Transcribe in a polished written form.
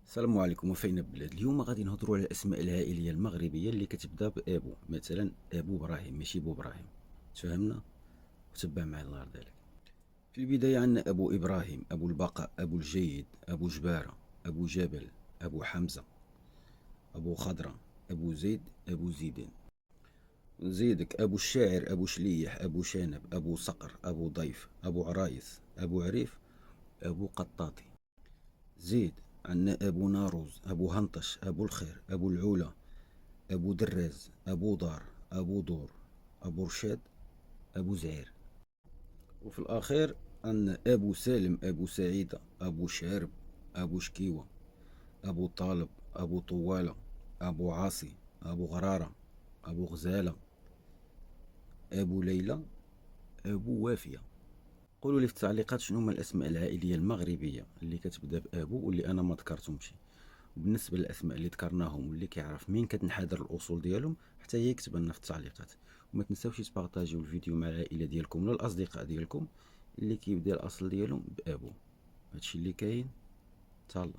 السلام عليكم. وفينا بلاد. اليوم غادي نهضروا على الاسماء العائليه المغربيه اللي كتبدا بابو. مثلا ابو ابراهيم ماشي بو ابراهيم. تفهمنا؟ وتبع معي الله يرضي عليك. في البدايه عندنا ابو ابراهيم، ابو البقاء، ابو الجيد، ابو جباره، ابو جبل، ابو حمزه، ابو خضره، ابو زيد، ابو زيدان. نزيدك ابو الشاعر، ابو شليح، ابو شانب، ابو صقر، ابو ضيف، ابو عرايس، ابو عريف، ابو قطاطي. زيد عندنا ابو ناروز، ابو هنطش، ابو الخير، ابو العلا، أبو دراز، أبو دار، أبو دور، أبو رشاد، أبو زعير. وفي الأخير أن أبو سالم، أبو سعيدة، أبو شارب، أبو شكيوة، أبو طالب، أبو طوالة، أبو عاصي، أبو غرارة، أبو غزالة، أبو ليلى، أبو وافية. قولوا لي في التعليقات شنو هما الأسماء العائلية المغربية اللي كتبدا بأبو واللي أنا ما ذكرتهمش. وبالنسبة للأسماء اللي ذكرناهم واللي كيعرف مين كتنحدر الأصول ديالهم حتى هي يكتب لنا في التعليقات. وما تنساوش تبارطاجيو الفيديو مع العائلة ديالكم ولا الأصدقاء ديالكم اللي كيبدا الأصل ديالهم بأبو. هادشي اللي كاين. تهلا.